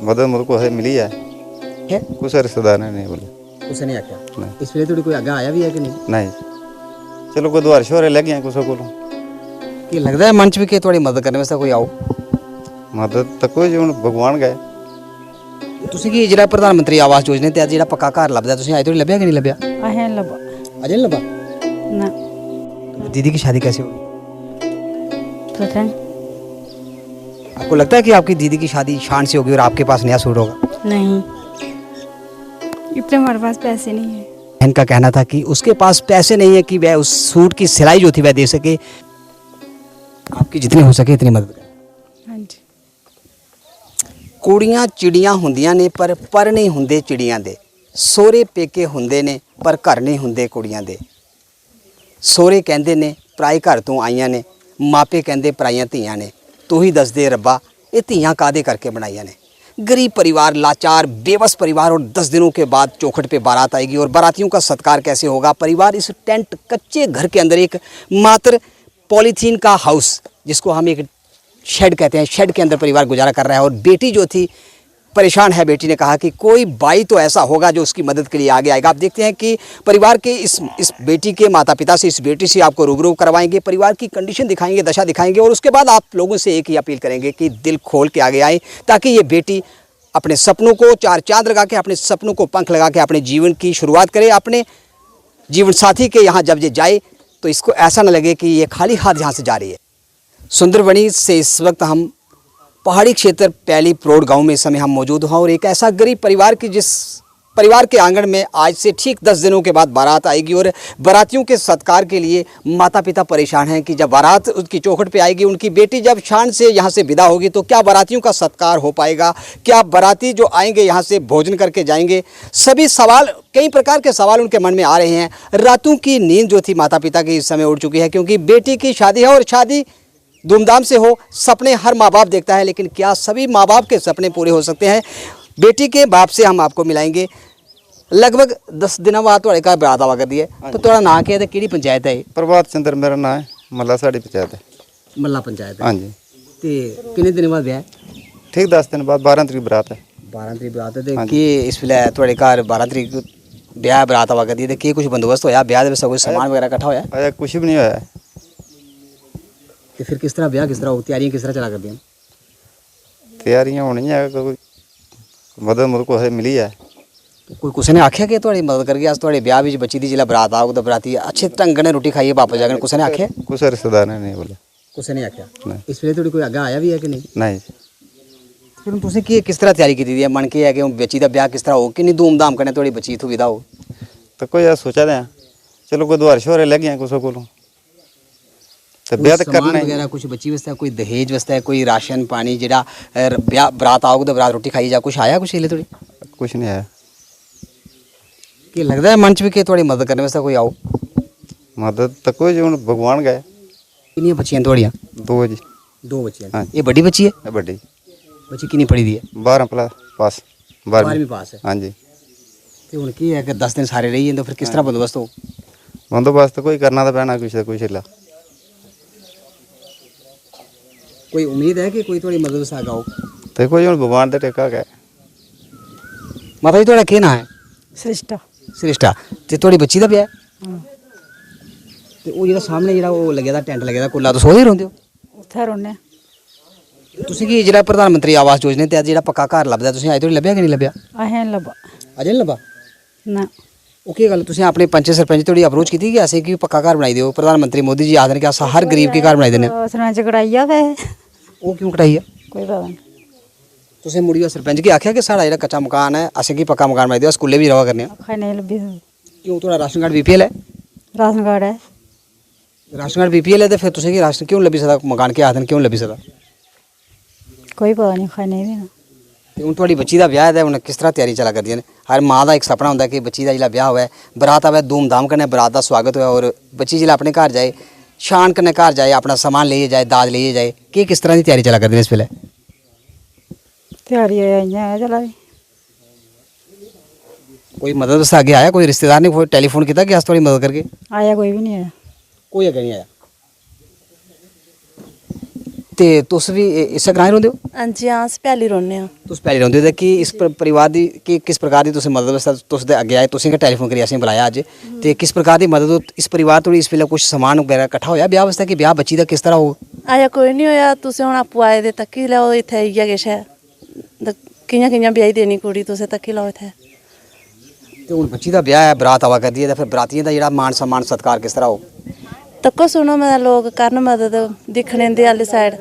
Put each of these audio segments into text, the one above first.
मदद मुझको है मिली है कुछ रिश्तेदार ने नहीं बोले उसे नहीं आख्या नहीं इस वे थोड़ी कोई आगे आया भी है कि नहीं नहीं चलो कोई दुआर शोरे लग गए कुछ को कि लगता है मन च भी कि थोड़ी मदद करने वास्ते कोई आओ मदद तो कोई जो भगवान गए ਤੁਸੀਂ ਕੀ ਜਿਹੜਾ ਪ੍ਰਧਾਨ ਮੰਤਰੀ ਆਵਾਸ ਯੋਜਨਾ ਤੇ ਜਿਹੜਾ ਪੱਕਾ ਘਰ ਲੱਭਦਾ ਤੁਸੀਂ ਅਜੇ ਤੱਕ ਲੱਭਿਆ ਕਿ नहीं ਲੱਭਿਆ आहे लबा अजय नहीं लभा ना दीदी की शादी कैसे होगी पता नहीं आपको लगता है कि आपकी दीदी की शादी शान से होगी और आपके पास नया सूट होगा नहीं इतने हमारे पास पैसे नहीं है बहन का कहना था कि उसके पास पैसे नहीं है कि वह उस सूट की सिलाई जो थी वह दे सके आपकी जितनी हो सके इतनी मदद करें हाँ जी ਕੁੜੀਆਂ ਚਿੜੀਆਂ ਹੁੰਦੀਆਂ ਨੇ ਪਰ ਨਹੀਂ ਹੁੰਦੇ ਚਿੜੀਆਂ ਦੇ ਸੋਹਰੇ ਪੇਕੇ ਹੁੰਦੇ ਨੇ ਪਰ ਘਰ ਨਹੀਂ ਹੁੰਦੇ ਕੁੜੀਆਂ ਦੇ ਸੋਹਰੇ ਕਹਿੰਦੇ ਨੇ ਪਰਾਏ ਘਰ ਤੋਂ ਆਈਆਂ ਨੇ ਮਾਪੇ ਕਹਿੰਦੇ ਪਰਾਈਆਂ ਧੀਆਂ ਨੇ ਤੂੰ ਹੀ ਦੱਸ ਦੇ ਰੱਬਾ ਇਹ ਧੀਆਂ ਕਾਦੇ करके बनाइयाँ ने गरीब परिवार लाचार बेबस परिवार और 10 दिनों के बाद चौखट पे बारात आएगी और बारातियों का सत्कार कैसे होगा परिवार इस टेंट कच्चे घर के अंदर एक मात्र पॉलीथीन का हाउस जिसको हम एक शेड कहते हैं शेड के अंदर परिवार गुजारा कर रहा है और बेटी जो थी परेशान है बेटी ने कहा कि कोई भाई तो ऐसा होगा जो उसकी मदद के लिए आगे आएगा आप देखते हैं कि परिवार के इस बेटी के माता पिता से इस बेटी से आपको रूबरू करवाएंगे परिवार की कंडीशन दिखाएंगे दशा दिखाएंगे और उसके बाद आप लोगों से एक ही अपील करेंगे कि दिल खोल के आगे आए ताकि ये बेटी अपने सपनों को चार चांद लगा के अपने सपनों को पंख लगा के अपने जीवन की शुरुआत करे अपने जीवन साथी के यहाँ जब ये जाए तो इसको ऐसा न लगे कि ये खाली हाथ यहाँ से जा रही है। सुंदरबनी से इस वक्त हम पहाड़ी क्षेत्र पैली प्रोड गांव में इस समय हम मौजूद हैं और एक ऐसा गरीब परिवार की जिस परिवार के आंगन में आज से ठीक 10 दिनों के बाद बारात आएगी और बारातियों के सत्कार के लिए माता पिता परेशान हैं कि जब बारात उसकी चौखट पे आएगी उनकी बेटी जब शान से यहाँ से विदा होगी तो क्या बारातियों का सत्कार हो पाएगा क्या बाराती जो आएंगे यहाँ से भोजन करके जाएंगे सभी सवाल कई प्रकार के सवाल उनके मन में आ रहे हैं। रातों की नींद जो थी माता पिता की इस समय उड़ चुकी है क्योंकि बेटी की शादी है और शादी धूमधाम से हो सपने हर माँ बाप देखता है लेकिन क्या सभी माँ बाप के सपने पूरे हो सकते हैं। बेटी के बाप से हम आपको मिलाएंगे लगभग 10 दिनों बाद थोड़े घर बारात आवा करदी है तो थोड़ा ना क्या केड़ी पंचायत है प्रभात चंद्र मेरा नाम है मल्ला साड़ी पंचायत है मल्ला पंचायत हाँ जी ते कितने दिन बाद ब्याह ठीक 10 दिन बाद 12 तरीक बरात है 12 तरीक बारात है ते की इस वेले थोड़े घर 12 तरीक ब्याह बरात आवा करदी है ते की कुछ बंदोबस्त होया ब्याह दे सब कुछ सामान वगैरह इकट्ठा होया अरे कुछ भी नहीं होया ते फिर किस तरह ब्याह किस तरह हो तैयारियां किस तरह चला करदी हैं तैयारियां होनी है कोई मदद मुझको है मिली है कोई कुछ ने आख्या कि थोड़ी मदद करके अस थोड़े ब्याह विच बच्ची दी जिला बरात आओ तो बराती अच्छे ढंग ने रोटी खाइए वापस जाकर कुछ ने आख्या कुछ रिश्तेदार ने नहीं बोले कुछ ने आख्या नहीं इस वे थोड़ी कोई आगे आया भी है कि नहीं नहीं फिर तुसें की किस तरह तैयारी की दी है मन के है कि बच्ची दा ब्याह किस तरह हो किन्नी धूमधाम कन्नै थोड़ी बच्ची इत्थों विदा हो तो कोई यार सोचा दें चलो कोई दुआर शोरे लग गए कुछ को तो ब्याह तो करना है वगैरह कुछ बच्ची वास्ते कोई दहेज वास्ते कोई राशन पानी जेड़ा ब्याह बरात आओगे तो बरात रोटी खाई जा कुछ आया कुछ इसलिए थोड़ी कुछ नहीं आया कि लगता है मन च भी कि थोड़ी मदद करने वास्ते कोई आओ मदद तो कोई जो भगवान गए कितनी बच्चियां थोड़ियां 2 जी 2 बच्चियां हाँ। ये बड़ी बच्ची है ये बड़ी बच्ची कितनी पढ़ी दी है 12 प्लस पास 12वीं पास है हाँ जी तो हुन की है कि 10 दिन सारे रही तो फिर किस तरह बंदोबस्त हो बंदोबस्त तो कोई करना तो पैना कुछ हिला कोई उम्मीद है कि कोई थोड़ी मदद से आगा हो तो कोई जो भगवान दे टेका गए माता जी थोड़ा केना है सृष्टा श्रेष्ठा ते थोड़ी बच्ची दा ब्याह है ते ਉਹ ਜਿਹੜਾ ਸਾਹਮਣੇ ਜਿਹੜਾ ਉਹ ਲੱਗਿਆ ਦਾ ਟੈਂਟ ਲੱਗਿਆ ਦਾ ਕੁੱਲਾ ਤੋਂ ਸੋਹੀ ਰਹਿੰਦੇ ਹੋ ਉੱਥੇ ਰਹਿੰਦੇ ਤੁਸੀਂ ਕੀ ਜਿਹੜਾ ਪ੍ਰਧਾਨ ਮੰਤਰੀ ਆਵਾਸ ਯੋਜਨਾ ਤੇ ਜਿਹੜਾ ਪੱਕਾ ਘਰ ਲੱਭਦਾ ਤੁਸੀਂ ਅਜੇ ਤੱਕ ਲੱਭਿਆ ਕਿ ਨਹੀਂ ਲੱਭਿਆ आहे लबा ਅਜੇ ਨਹੀਂ ਲੱਭਾ ना ਉਹ ਕੀ ਗੱਲ ਤੁਸੀਂ ਆਪਣੇ ਪੰਚ ਸਰਪੰਚ ਥੋੜੀ ਅਪਰੋਚ ਕੀਤੀ ਕਿ ਐਸੇ ਕਿ ਪੱਕਾ ਘਰ ਬਣਾਈ ਦਿਓ ਪ੍ਰਧਾਨ ਮੰਤਰੀ ਮੋਦੀ ਜੀ ਆਖਦੇ ਨੇ ਕਿ ਹਰ ਗਰੀਬ ਕੇ ਘਰ ਬਣਾਈ ਦੇਣੇ सरपंच कढ़ाइया वे ਉਹ ਕਿਉਂ ਕਟਾਈ ਆ कोई पता नहीं ਤੁਸੀਂ ਮੁੜੀਆ ਸਰਪੰਚ ਕੀ ਆਖਿਆ ਕਿ ਸਾਡਾ ਜਿਹੜਾ ਕੱਚਾ ਮਕਾਨ ਹੈ ਅਸੀਂ ਕੀ ਪੱਕਾ ਮਕਾਨ ਬਣਾਈ ਦਿਓ ਸਕੂਲੇ ਵੀ ਰਵਾ ਕਰਨੇ ਆ आखा नहीं लभी ਕਿਉਂ ਤੁਹਾਡਾ ਰਾਸ਼ਨ ਕਾਰਡ ਬੀਪੀਐਲ ਹੈ राशन कार्ड है ਰਾਸ਼ਨ ਕਾਰਡ ਬੀਪੀਐਲ ਹੈ ਤੇ ਫਿਰ ਤੁਸੀਂ ਕੀ ਰਾਸ਼ਨ ਕਿਉਂ ਲੱਭੀ ਸਕਦਾ ਮਕਾਨ ਕੇ ਆਖਦੇ ਕਿਉਂ ਲੱਭੀ ਸਕਦਾ कोई पता नहीं खा नहीं देना ਤੇ ਹੁਣ ਤੁਹਾਡੀ ਬੱਚੀ ਦਾ ਵਿਆਹ ਹੈ ਹੁਣ ਕਿਸ ਤਰ੍ਹਾਂ ਤਿਆਰੀ ਚਲਾ ਕਰਦੀਆਂ ਨੇ ਹਰ ਮਾਂ ਦਾ ਇੱਕ ਸੁਪਨਾ ਹੁੰਦਾ ਕਿ ਬੱਚੀ ਦਾ ਜਿਹੜਾ ਵਿਆਹ ਹੋਇਆ ਬਰਾਤ ਆਵੇ ਧੂਮਧਾਮ ਕਰਨੇ ਬਰਾਤ ਦਾ ਸਵਾਗਤ ਹੋਇਆ ਔਰ ਬੱਚੀ ਜਿਹੜਾ ਆਪਣੇ ਘਰ ਜਾਏ ਸ਼ਾਨ ਕਰਨੇ ਘਰ ਜਾਏ ਆਪਣਾ ਸਮਾਨ ਲਈਏ ਜਾਏ ਦਾਜ ਲਈਏ ਜਾਏ ਕਿ ਕਿਸ ਤਰ੍ਹਾਂ ਦੀ ਤਿਆਰੀ ਚਲਾ ਕਰਦੇ ਨੇ ਇਸ ਵੇਲੇ तैयारी है चला रही कोई मदद से आगे आया कोई रिश्तेदार ने कोई टेलीफोन किया कि आज थोड़ी मदद करके आया कोई भी नहीं आया कोई आगे नहीं आया ते तुस भी इस्सै ग्रां रौंदे हो? हां जी, हां अस भैली रौह्ने आं। तुस पैह्ले रौंदे हो ते कि इस परिवार दी कि किस प्रकार दी तुसें मदद वास्ते तुस दे अग्गे आए, तुसें गै टेलीफोन करियै असें बुलाया अज्ज ते किस प्रकार दी मदद इस परिवार तोड़ी इस वेले कुछ समान वगैरह इकट्ठा होया ब्याह वास्ते कि ब्याह बच्ची दा किस तरह होग? अजें कोई नहीं होया, तुसें हुन आपूं आए दे तक्की लैओ, इत्थै इ'यै किश है। कि'यां कि'यां ब्याही देनी कुड़ी, तुसें तक्की लैओ इत्थै। ते हुन बच्ची दा ब्याह है, बरात आवा करदी है ते फिर बरातियें दा जेह्ड़ा मान सम्मान सत्कार किस तरह होग? तक्को सुनो मतलब लोग करन मदद, दिक्खने इंदे आह्ली साइड।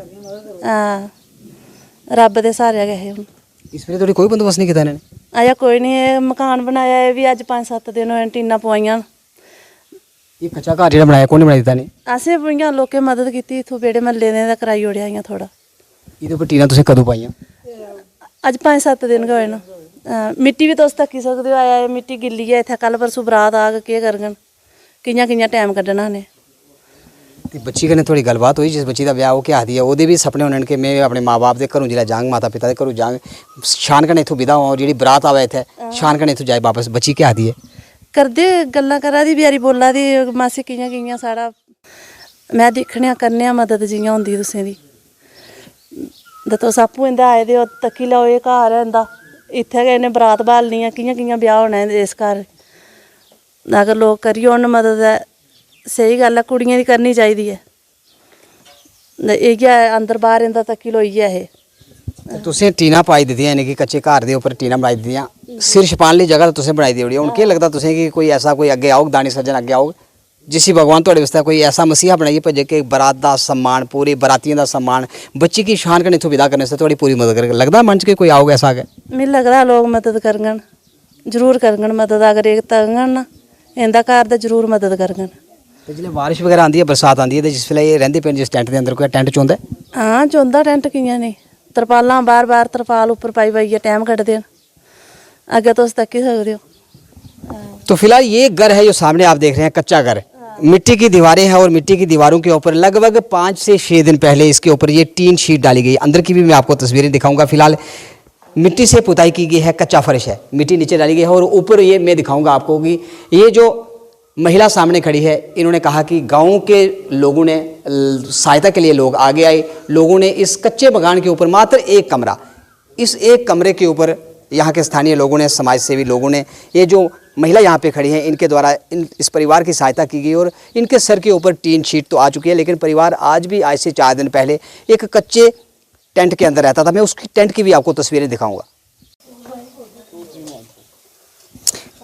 हां, रब दे सहारे गै हे हुन। इस वेले तोड़ी कोई बंदोबस्त नहीं कीता इन्होंने? अजें कोई नहीं, एह् मकान बनाया एह् भी अज्ज 5-7 दिन होए न, टीनां पोआइयां न। ये कच्चा घर जेह्ड़ा बनाया कु'न बनाई दित्ता इन्हें? असें इ'यां लोकें मदद कीती, इत्थूं बेड़े म्हल्ले दे ते कराई ओड़ेआ इ'यां थोह्ड़ा। ਇਹਦੇ ਉੱਪਰ ਟੀਨਾ ਤੁਸੀਂ ਕਦੋਂ ਪਾਈਆਂ? अज 5-7 दिन गए न। मिट्टी भी तुस तक्की सकदे हो, आया मिट्टी गिल्ली है इत्थै, कल परसों बरात आग, केह् करङन, कि'यां कि'यां टाइम कड्ढना उ'नें। ते बच्ची कन्नै थोड़ी गल्लबात होई जिस बच्ची दा ब्याह ओह् केह् आखदी है? ओह्दे भी सपने होने कि मैं अपने माँ बाप दे घरों जिल्लै जाङ, माता पिता दे घरों जाङ, शान कन्नै इत्थूं विदा होआं और जेह्ड़ी बरात आवे इत्थै शान कन्नै इत्थूं जाए वापस। बच्ची केह् आखदी है? करदे गल्लां करा दी, बचैरी बोला दी, मासी कि'यां कि'यां साढ़ा मैं दिक्खने आं, करने आं मदद जि'यां होंदी तुसें दी। ते तुस आपूं इं'दे आए दे हो, तक्की लैओ, एह् घर है इं'दा, इत्थै गै इ'नें बरात ब्हालनी ऐ, कि'यां कि'यां ब्याह होना ऐ इस घर। अगर लोग करी ओड़न मदद, स्हेई गल्ल ऐ, कुड़ियें दी करनी चाहिदी ऐ। ते इ'यै अंदर बाह्र इं'दा तक्की लोइयै हे। ते तुसें टीना पाई दित्तियां यानी कि कच्चे घर दे उप्पर टीना बनाई दित्तियां, सिर छपाने लेई जगह तुसें बनाई देई ओड़ी। हून केह् लगदा तुसें कि कोई ऐसा कोई अग्गे औग, दानी सज्जन अग्गे औग जिसी भगवान थोड़े वास्ते कोई ऐसा मसीहा बनाइयै भेजे कि बरात दा सम्मान, पूरी बरातियें दा सम्मान, बच्ची की शान कन्नै इत्थूं विदा करने आस्तै थोड़ी पूरी मदद करग? लगदा मन च कि कोई आओग ऐसा? मिगी लगदा लोग मदद करङन, जरूर करङन मदद, अगर एकता होङन ना इं'दा घर ते जरूर मदद करङन। ते जिसलै बारिश वगैरह आंदी है, बरसात आंदी है, ते जिस वेले एह् रैंह्दे पे जिस टैंट दे अंदर, कोई टैंट चोंदा है? हाँ चौंदा टैंट, कि'यां नहीं। तरपालां बार बार तरपाल उप्पर पाई पाइयै टैम कड्ढदे न, अग्गें तुस तक्की सकदे हो। तो फिलहाल ये घर है जो सामने आप देख रहे हैं, कच्चा घर, मिट्टी की दीवारें हैं और मिट्टी की दीवारों के ऊपर लगभग 5 से 6 दिन पहले इसके ऊपर ये टीन शीट डाली गई। अंदर की भी मैं आपको तस्वीरें दिखाऊंगा। फिलहाल मिट्टी से पुताई की गई है, कच्चा फर्श है, मिट्टी नीचे डाली गई है और ऊपर ये मैं दिखाऊंगा आपको कि ये जो महिला सामने खड़ी है, इन्होंने कहा कि गाँव के लोगों ने सहायता के लिए लोग आगे आए, लोगों ने इस कच्चे मकान के ऊपर मात्र एक कमरा, इस एक कमरे के ऊपर यहाँ के स्थानीय लोगों ने, समाज सेवी लोगों ने, ये जो महिला यहाँ पे खड़ी हैं इनके द्वारा इस परिवार की सहायता की गई और इनके सर के ऊपर टीन शीट तो आ चुकी है, लेकिन परिवार आज भी आज से 4 दिन पहले एक कच्चे टेंट के अंदर रहता था। मैं उसकी टेंट की भी आपको तस्वीरें दिखाऊंगा।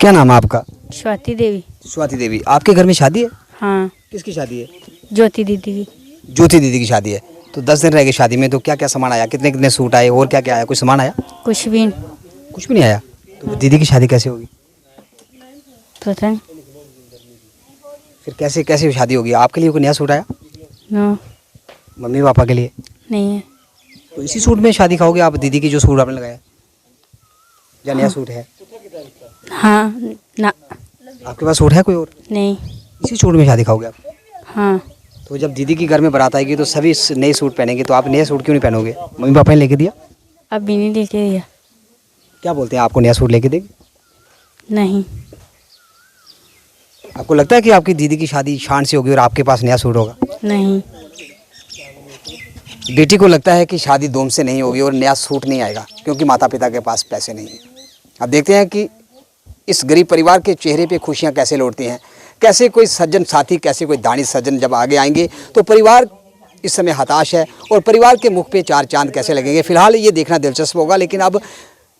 क्या नाम है आपका? स्वाति देवी। स्वाति देवी। आपके घर में शादी है? हाँ, किसकी शादी है? ज्योति दीदी की। ज्योति दीदी की शादी है। तो 10 दिन रह गए शादी में, तो क्या क्या सामान आया, कितने कितने सूट आए और क्या क्या आया, कुछ सामान आया? कुछ भी कुछ भी नहीं आया। तो दीदी की शादी कैसे होगी? पता नहीं। फिर कैसे कैसे शादी होगी? आपके लिए कोई नया सूट आया? नो, मम्मी पापा के लिए? नहीं है। तो इसी सूट में शादी खाओगे आप? दीदी की जो सूट आपने लगाया या नया सूट है? हाँ ना, आपके पास सूट है कोई और? नहीं। इसी सूट में शादी खाओगे आप? हाँ, तो जब दीदी की घर में बारात आएगी तो सभी नए सूट पहनेंगे, तो आप नया सूट क्यों नहीं पहनोगे? मम्मी पापा ने लेके दिया? अभी नहीं लेके दिया। क्या बोलते हैं, आपको नया सूट लेके देगी? नहीं। आपको लगता है कि आपकी दीदी की शादी शान से होगी और आपके पास नया सूट होगा? नहीं। बेटी को लगता है कि शादी धूम से नहीं होगी और नया सूट नहीं आएगा क्योंकि माता पिता के पास पैसे नहीं हैं। अब देखते हैं कि इस गरीब परिवार के चेहरे पे खुशियां कैसे लौटती हैं, कैसे कोई सज्जन साथी, कैसे कोई दानी सज्जन जब आगे आएंगे तो परिवार इस समय हताश है और परिवार के मुख पे 4 चांद कैसे लगेंगे। फिलहाल ये देखना दिलचस्प होगा, लेकिन अब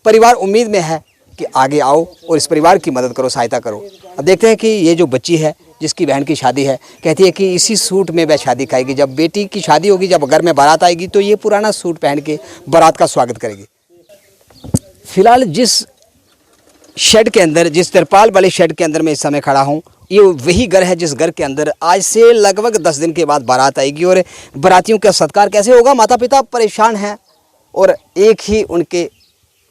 परिवार उम्मीद में है कि आगे आओ और इस परिवार की मदद करो, सहायता करो। अब देखते हैं कि ये जो बच्ची है जिसकी बहन की शादी है, कहती है कि इसी सूट में वह शादी खाएगी। जब बेटी की शादी होगी, जब घर में बारात आएगी तो ये पुराना सूट पहन के बारात का स्वागत करेगी। फिलहाल जिस शेड के अंदर, जिस तिरपाल वाले शेड के अंदर मैं इस समय खड़ा हूँ, ये वही घर है जिस घर के अंदर आज से लगभग 10 दिन के बाद बारात आएगी और बारातियों का सत्कार कैसे होगा। माता पिता परेशान हैं और एक ही उनके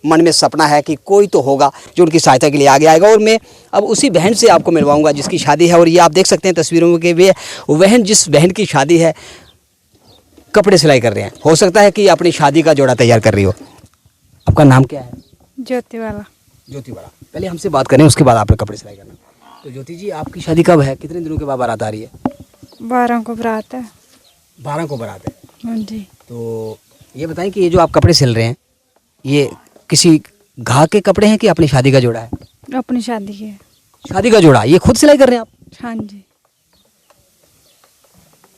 मन में सपना है कि कोई तो होगा जो उनकी सहायता के लिए आगे आएगा। और मैं अब उसी बहन से आपको मिलवाऊंगा जिसकी शादी है, और ये आप देख सकते हैं तस्वीरों में कि वे बहन, जिस बहन की शादी है, कपड़े सिलाई कर रहे हैं। हो सकता है कि अपनी शादी का जोड़ा तैयार कर रही हो। आपका नाम क्या है? ज्योति वाला। ज्योति वाला। पहले हमसे बात करें, उसके बाद आपने कपड़े सिलाई करना। तो ज्योति जी, आपकी शादी कब है? कितने दिनों के बाद बारात आ रही है? 12 को बारात है। 12 को बारात है। हाँ जी। तो ये बताएं कि ये जो आप कपड़े सिल रहे हैं, ये किसी घाक के कपड़े हैं कि अपनी शादी का जोड़ा है? अपनी शादी की है। शादी का जोड़ा, ये खुद सिलाई कर रहे हैं आप? हाँ जी।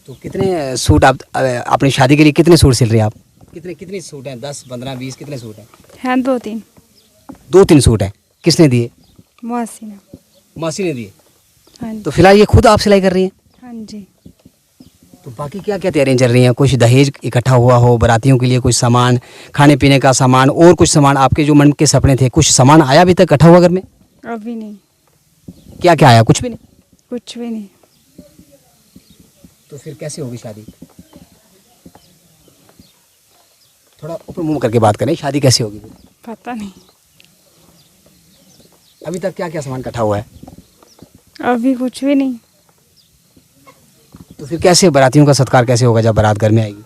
तो कितने सूट आप अपनी शादी के लिए कितने सूट सिल रहे हैं आप? कितने सूट हैं? 10, 15, 20 कितने सूट हैं? हैं 2-3। 2-3 सूट हैं। किसने दिए? मुआसी ने। मासी ने दिए। हाँ जी। तो फिलहाल ये खुद आप सिलाई कर रही हैं? हाँ जी। तो बाकी क्या क्या तैयारियां चल रही हैं? कुछ दहेज इकट्ठा हुआ हो, बारातियों के लिए कुछ सामान, खाने पीने का सामान और कुछ सामान, आपके जो मन के सपने थे, कुछ सामान आया अभी तक इकट्ठा हुआ घर में? अभी नहीं। क्या क्या आया? कुछ भी नहीं? कुछ भी नहीं। तो फिर कैसे होगी शादी? थोड़ा ऊपर मुंह करके बात करें, शादी कैसे होगी? पता नहीं। अभी तक क्या क्या सामान इकट्ठा हुआ है? अभी कुछ भी नहीं। तो फिर कैसे बारातियों का सत्कार कैसे होगा जब बारात घर में आएगी?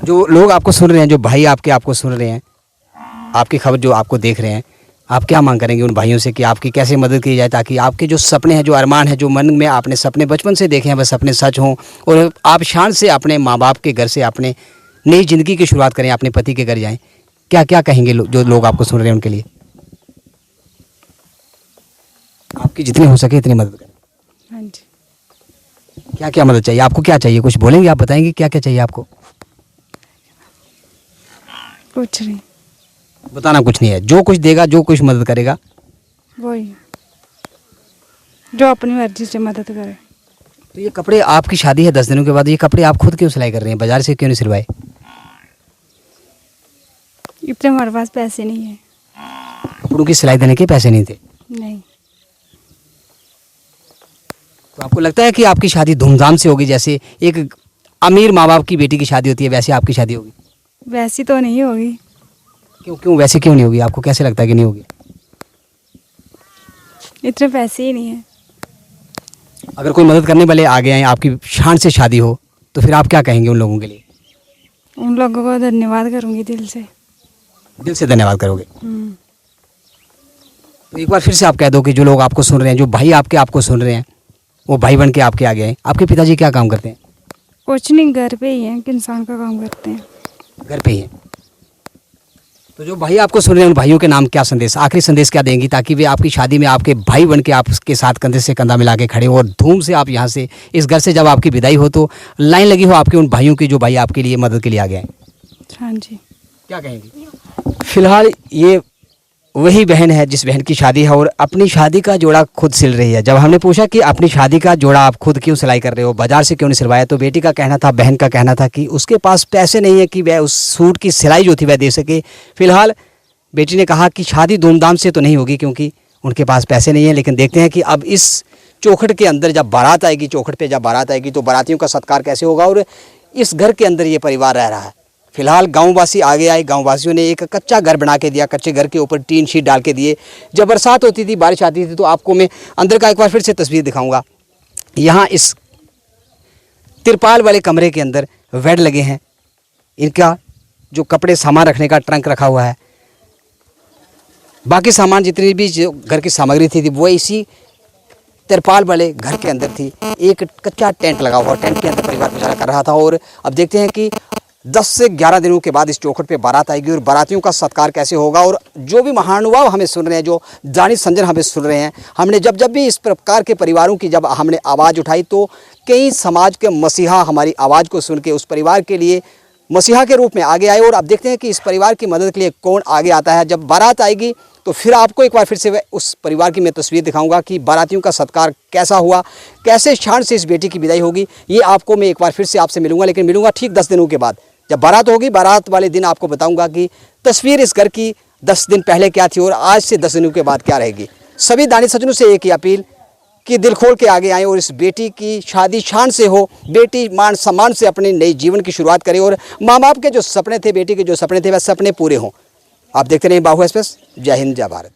जो लोग आपको सुन रहे हैं, जो भाई आपको सुन रहे हैं, आपकी खबर जो आपको देख रहे हैं, आप क्या मांग करेंगे उन भाइयों से कि आपकी कैसे मदद की जाए ताकि आपके जो सपने हैं, जो अरमान है, जो मन में आपने सपने बचपन से देखे हैं, वह सपने सच हों और आप शान से अपने माँ बाप के घर से अपने नई ज़िंदगी की शुरुआत करें, अपने पति के घर जाएं? क्या क्या कहेंगे जो लोग आपको सुन रहे हैं उनके लिए? आपकी जितनी हो सके इतनी मदद करें। हाँ जी। क्या क्या मदद चाहिए आपको? क्या चाहिए? कुछ बोलेंगे? आप बताएंगे क्या क्या चाहिए आपको? कुछ नहीं। बताना कुछ नहीं है, जो कुछ देगा, जो कुछ मदद करेगा वही जो अपनी मर्जी से मदद करे। तो ये कपड़े, आपकी शादी है 10 दिनों के बाद, ये कपड़े आप खुद क्यों सिलाई कर रहे हैं? बाजार से क्यों नहीं सिलवाए? इतने हमारे पास पैसे नहीं है। कपड़ों की सिलाई देने के पैसे नहीं थे? नहीं। तो आपको लगता है कि आपकी शादी धूमधाम से होगी, जैसे एक अमीर माँ बाप की बेटी की शादी होती है वैसे आपकी शादी होगी? वैसी तो नहीं होगी। क्यों वैसे क्यों नहीं होगी? आपको कैसे लगता है कि नहीं होगी? इतने पैसे ही नहीं है। अगर कोई मदद करने वाले आगे आए, आपकी शान से शादी हो, तो फिर आप क्या कहेंगे उन लोगों के लिए? उन लोगों को धन्यवाद करूँगी दिल से। दिल से धन्यवाद करोगे? हम्म। तो एक बार फिर से आप कह दो कि जो लोग आपको सुन रहे हैं, जो भाई आपको सुन रहे हैं, वो भाई बन के आपके आगे आए। आपके पिताजी क्या काम करते हैं? कुछ नहीं, घर पे ही हैं, किसान का काम करते हैं। घर पे ही हैं। तो जो भाई आपको सुन रहे हैं उन भाइयों के नाम क्या संदेश, आखिरी संदेश क्या देंगी ताकि वे आपकी शादी में आपके भाई बन के आपके साथ कंधे से कंधा मिला के खड़े हो और धूम से आप यहाँ से इस घर से जब आपकी विदाई हो तो लाइन लगी हो आपके उन भाइयों की जो भाई आपके लिए मदद के लिए आ गए हैं? हाँ जी। क्या कहेंगी? फिलहाल ये वही बहन है जिस बहन की शादी है और अपनी शादी का जोड़ा खुद सिल रही है। जब हमने पूछा कि अपनी शादी का जोड़ा आप खुद क्यों सिलाई कर रहे हो, बाजार से क्यों नहीं सिलवाया, तो बेटी का कहना था, बहन का कहना था कि उसके पास पैसे नहीं है कि वह उस सूट की सिलाई जो थी वह दे सके। फिलहाल बेटी ने कहा कि शादी धूमधाम से तो नहीं होगी क्योंकि उनके पास पैसे नहीं है, लेकिन देखते हैं कि अब इस चौखट के अंदर जब बारात आएगी, चौखट पे जब बारात आएगी तो बारातियों का सत्कार कैसे होगा और इस घर के अंदर ये परिवार रह रहा है। फिलहाल गांववासी आगे आए, गांववासियों ने एक कच्चा घर बना के दिया, कच्चे घर के ऊपर टीन शीट डाल के दिए। जब बरसात होती थी, बारिश आती थी तो आपको मैं अंदर का एक बार फिर से तस्वीर दिखाऊंगा। यहाँ इस तिरपाल वाले कमरे के अंदर बेड लगे हैं, इनका जो कपड़े सामान रखने का ट्रंक रखा हुआ है, बाकी सामान जितनी भी जो घर की सामग्री थी वो इसी तिरपाल वाले घर के अंदर थी। एक कच्चा टेंट लगा हुआ, टेंट के अंदर परिवार गुजारा कर रहा था और अब देखते हैं कि 10 से 11 दिनों के बाद इस चौखट पे बारात आएगी और बारातियों का सत्कार कैसे होगा। और जो भी महानुभाव हमें सुन रहे हैं, जो जानी संजन हमें सुन रहे हैं, हमने जब भी इस प्रकार के परिवारों की जब हमने आवाज़ उठाई तो कई समाज के मसीहा हमारी आवाज़ को सुन के उस परिवार के लिए मसीहा के रूप में आगे आए। और अब देखते हैं कि इस परिवार की मदद के लिए कौन आगे आता है। जब बारात आएगी तो फिर आपको एक बार फिर से उस परिवार की मैं तस्वीर दिखाऊंगा कि बारातियों का सत्कार कैसा हुआ, कैसे शान से इस बेटी की विदाई होगी। ये आपको मैं एक बार फिर से आपसे मिलूंगा, लेकिन मिलूंगा ठीक 10 दिनों के बाद जब बारात होगी। बारात वाले दिन आपको बताऊंगा कि तस्वीर इस घर की 10 दिन पहले क्या थी और आज से 10 दिनों के बाद क्या रहेगी। सभी दानी सज्जनों से एक ही अपील कि दिल खोल के आगे आएँ और इस बेटी की शादी शान से हो, बेटी मान सम्मान से अपने नए जीवन की शुरुआत करे और माँ बाप के जो सपने थे, बेटी के जो सपने थे, वह सपने पूरे हों। आप देखते रहिए बाहु एक्सप्रेस। जय हिंद, जय भारत।